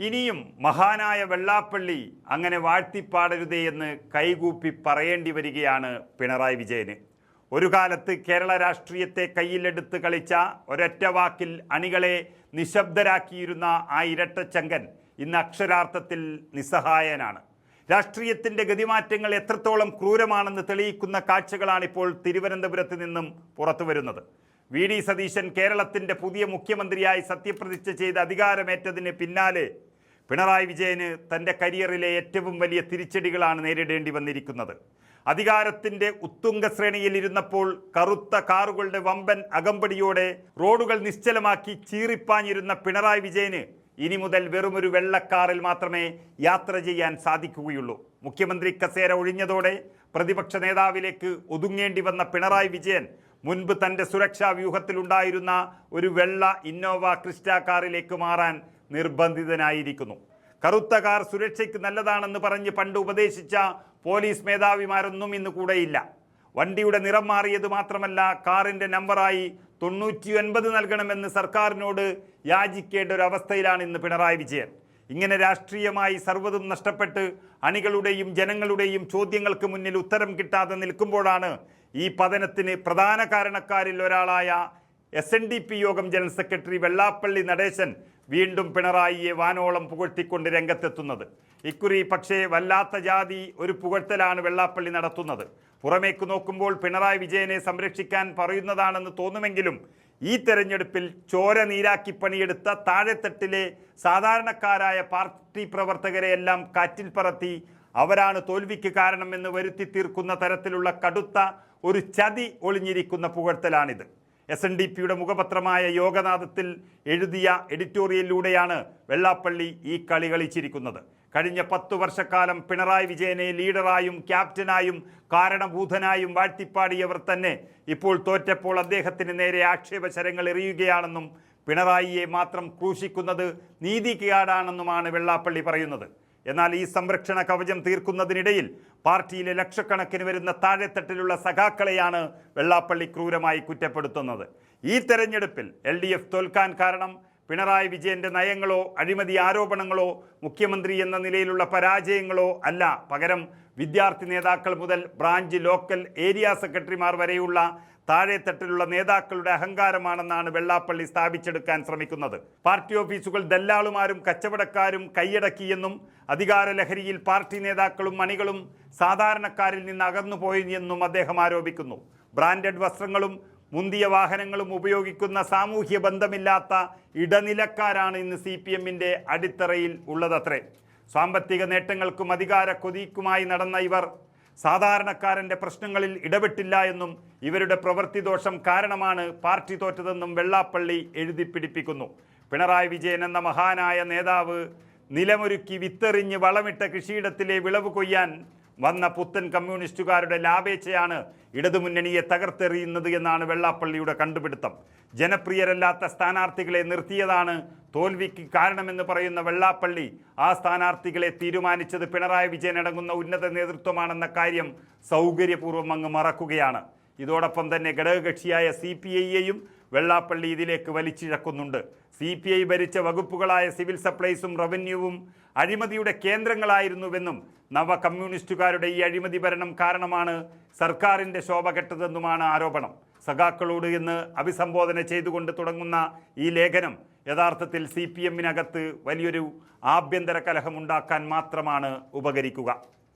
ഇനിയും മഹാനായ വെള്ളാപ്പള്ളി അങ്ങനെ വാഴ്ത്തിപ്പാടരുതേ എന്ന് കൈകൂപ്പി പറയേണ്ടി വരികയാണ് പിണറായി വിജയന്. ഒരു കാലത്ത് കേരള രാഷ്ട്രീയത്തെ കയ്യിലെടുത്ത് കളിച്ച ഒരൊറ്റ വാക്കിൽ അണികളെ നിശബ്ദരാക്കിയിരുന്ന ആ ഇരട്ടച്ചങ്കൻ ഇന്ന് അക്ഷരാർത്ഥത്തിൽ നിസ്സഹായനാണ്. രാഷ്ട്രീയത്തിൻ്റെ ഗതിമാറ്റങ്ങൾ എത്രത്തോളം ക്രൂരമാണെന്ന് തെളിയിക്കുന്ന കാഴ്ചകളാണിപ്പോൾ തിരുവനന്തപുരത്ത് നിന്നും പുറത്തു വരുന്നത്. വി ഡി സതീശൻ കേരളത്തിൻ്റെ പുതിയ മുഖ്യമന്ത്രിയായി സത്യപ്രതിജ്ഞ ചെയ്ത് അധികാരമേറ്റതിന് പിന്നാലെ പിണറായി വിജയന് തൻ്റെ കരിയറിലെ ഏറ്റവും വലിയ തിരിച്ചടികളാണ് നേരിടേണ്ടി വന്നിരിക്കുന്നത്. അധികാരത്തിൻ്റെ ഉത്തുംഗ ശ്രേണിയിൽ ഇരുന്നപ്പോൾ കറുത്ത കാറുകളുടെ വമ്പൻ അകമ്പടിയോടെ റോഡുകൾ നിശ്ചലമാക്കി ചീറിപ്പാഞ്ഞിരുന്ന പിണറായി വിജയന് ഇനി മുതൽ വെറുമൊരു വെള്ളക്കാറിൽ മാത്രമേ യാത്ര ചെയ്യാൻ സാധിക്കുകയുള്ളൂ. മുഖ്യമന്ത്രി കസേര ഒഴിഞ്ഞതോടെ പ്രതിപക്ഷ നേതാവിലേക്ക് ഒതുങ്ങേണ്ടി വന്ന പിണറായി വിജയൻ മുൻപ് തൻ്റെ സുരക്ഷാ വ്യൂഹത്തിലുണ്ടായിരുന്ന ഒരു വെള്ള ഇന്നോവ ക്രിസ്റ്റ കാറിലേക്ക് മാറാൻ നിർബന്ധിതനായിരിക്കുന്നു. കറുത്ത കാർ സുരക്ഷയ്ക്ക് നല്ലതാണെന്ന് പറഞ്ഞ് പണ്ട് ഉപദേശിച്ച പോലീസ് മേധാവിമാരൊന്നും ഇന്ന് കൂടെയില്ല. വണ്ടിയുടെ നിറം മാറിയത് മാത്രമല്ല, കാറിൻ്റെ നമ്പറായി 99 നൽകണമെന്ന് സർക്കാരിനോട് യാചിക്കേണ്ട ഒരു അവസ്ഥയിലാണ് ഇന്ന് പിണറായി വിജയൻ. ഇങ്ങനെ രാഷ്ട്രീയമായി സർവ്വതും നഷ്ടപ്പെട്ട് അണികളുടെയും ജനങ്ങളുടെയും ചോദ്യങ്ങൾക്ക് മുന്നിൽ ഉത്തരം കിട്ടാതെ നിൽക്കുമ്പോഴാണ് ഈ പതനത്തിന് പ്രധാന കാരണക്കാരിൽ ഒരാളായ SNDP യോഗം ജനറൽ സെക്രട്ടറി വെള്ളാപ്പള്ളി നടേശൻ വീണ്ടും പിണറായിയെ വാനോളം പുകഴ്ത്തിക്കൊണ്ട് രംഗത്തെത്തുന്നത്. ഇക്കുറി പക്ഷേ വല്ലാത്ത ജാതി ഒരു പുകഴ്ത്തലാണ് വെള്ളാപ്പള്ളി നടത്തുന്നത്. പുറമേക്ക് നോക്കുമ്പോൾ പിണറായി വിജയനെ സംരക്ഷിക്കാൻ പറയുന്നതാണെന്ന് തോന്നുമെങ്കിലും ഈ തെരഞ്ഞെടുപ്പിൽ ചോര നീരാക്കി പണിയെടുത്ത താഴെത്തട്ടിലെ സാധാരണക്കാരായ പാർട്ടി പ്രവർത്തകരെയെല്ലാം കാറ്റിൽ പറത്തി അവരാണ് തോൽവിക്ക് കാരണമെന്ന് വരുത്തി തീർക്കുന്ന തരത്തിലുള്ള കടുത്ത ഒരു ചതി ഒളിഞ്ഞിരിക്കുന്ന പുകഴ്ത്തലാണിത്. SNDPയുടെ മുഖപത്രമായ യോഗനാഥത്തിൽ എഴുതിയ എഡിറ്റോറിയലിലൂടെയാണ് വെള്ളാപ്പള്ളി ഈ കളി കളിച്ചിരിക്കുന്നത്. കഴിഞ്ഞ 10 വർഷക്കാലം പിണറായി വിജയനെ ലീഡറായും ക്യാപ്റ്റനായും കാരണഭൂതനായും വാഴ്ത്തിപ്പാടിയവർ തന്നെ ഇപ്പോൾ തോറ്റപ്പോൾ അദ്ദേഹത്തിന് നേരെ ആക്ഷേപശരങ്ങൾ എറിയുകയാണെന്നും പിണറായിയെ മാത്രം ക്രൂശിക്കുന്നത് നീതികേടാണെന്നുമാണ് വെള്ളാപ്പള്ളി പറയുന്നത്. എന്നാൽ ഈ സംരക്ഷണ കവചം തീർക്കുന്നതിനിടയിൽ പാർട്ടിയിലെ ലക്ഷക്കണക്കിന് വരുന്ന താഴെത്തട്ടിലുള്ള സഖാക്കളെയാണ് വെള്ളാപ്പള്ളി ക്രൂരമായി കുറ്റപ്പെടുത്തുന്നത്. ഈ തെരഞ്ഞെടുപ്പിൽ LDF തോൽക്കാൻ കാരണം പിണറായി വിജയൻ്റെ നയങ്ങളോ അഴിമതി ആരോപണങ്ങളോ മുഖ്യമന്ത്രി എന്ന നിലയിലുള്ള പരാജയങ്ങളോ അല്ല, പകരം വിദ്യാർത്ഥി നേതാക്കൾ മുതൽ ബ്രാഞ്ച് ലോക്കൽ ഏരിയ സെക്രട്ടറിമാർ വരെയുള്ള താഴെത്തട്ടിലുള്ള നേതാക്കളുടെ അഹങ്കാരമാണെന്നാണ് വെള്ളാപ്പള്ളി സ്ഥാപിച്ചെടുക്കാൻ ശ്രമിക്കുന്നത്. പാർട്ടി ഓഫീസുകൾ ദല്ലാളുമാരും കച്ചവടക്കാരും കൈയടക്കിയെന്നും അധികാര ലഹരിയിൽ പാർട്ടി നേതാക്കളും അണികളും സാധാരണക്കാരിൽ നിന്ന് അകന്നുപോയെന്നും അദ്ദേഹം ആരോപിക്കുന്നു. ബ്രാൻഡഡ് വസ്ത്രങ്ങളും മുന്തിയ വാഹനങ്ങളും ഉപയോഗിക്കുന്ന സാമൂഹ്യ ബന്ധമില്ലാത്ത ഇടനിലക്കാരാണ് ഇന്ന് CPMന്റെ അടിത്തറയിൽ ഉള്ളതത്രേ. സാമ്പത്തിക നേട്ടങ്ങൾക്കും അധികാര കൊതിക്കുമായി നടന്ന ഇവർ സാധാരണക്കാരൻ്റെ പ്രശ്നങ്ങളിൽ ഇടപെട്ടില്ല എന്നും ഇവരുടെ പ്രവൃത്തി ദോഷം കാരണമാണ് പാർട്ടി തോറ്റതെന്നും വെള്ളാപ്പള്ളി എഴുതി പിടിപ്പിക്കുന്നു. പിണറായി വിജയൻ എന്ന മഹാനായ നേതാവ് നിലമൊരുക്കി വിത്തെറിഞ്ഞ് വളമിട്ട കൃഷിയിടത്തിലെ വിളവ് കൊയ്യാൻ വന്ന പുത്തൻ കമ്മ്യൂണിസ്റ്റുകാരുടെ ലാഭേച്ഛയാണ് ഇടതുമുന്നണിയെ തകർത്തെറിയുന്നത് എന്നാണ് വെള്ളാപ്പള്ളിയുടെ കണ്ടുപിടുത്തം. ജനപ്രിയരല്ലാത്ത സ്ഥാനാർത്ഥികളെ നിർത്തിയതാണ് തോൽവിക്ക് കാരണമെന്ന് പറയുന്ന വെള്ളാപ്പള്ളി ആ സ്ഥാനാർത്ഥികളെ തീരുമാനിച്ചത് പിണറായി വിജയൻ അടങ്ങുന്ന ഉന്നത നേതൃത്വമാണെന്ന കാര്യം സൗകര്യപൂർവ്വം അങ്ങ് മറക്കുകയാണ്. ഇതോടൊപ്പം തന്നെ ഘടകകക്ഷിയായ CPIയെയും വെള്ളാപ്പള്ളി ഇതിലേക്ക് വലിച്ചിഴക്കുന്നുണ്ട്. CPI ഭരിച്ച വകുപ്പുകളായ സിവിൽ സപ്ലൈസും റവന്യൂവും അഴിമതിയുടെ കേന്ദ്രങ്ങളായിരുന്നുവെന്നും നവ കമ്മ്യൂണിസ്റ്റുകാരുടെ ഈ അഴിമതി ഭരണം കാരണമാണ് സർക്കാരിൻ്റെ ശോഭ കെട്ടതെന്നുമാണ് ആരോപണം. സഖാക്കളോട് എന്ന് അഭിസംബോധന ചെയ്തുകൊണ്ട് തുടങ്ങുന്ന ഈ ലേഖനം യഥാർത്ഥത്തിൽ CPMനകത്ത് വലിയൊരു ആഭ്യന്തര കലഹമുണ്ടാക്കാൻ മാത്രമാണ് ഉപകരിക്കുക.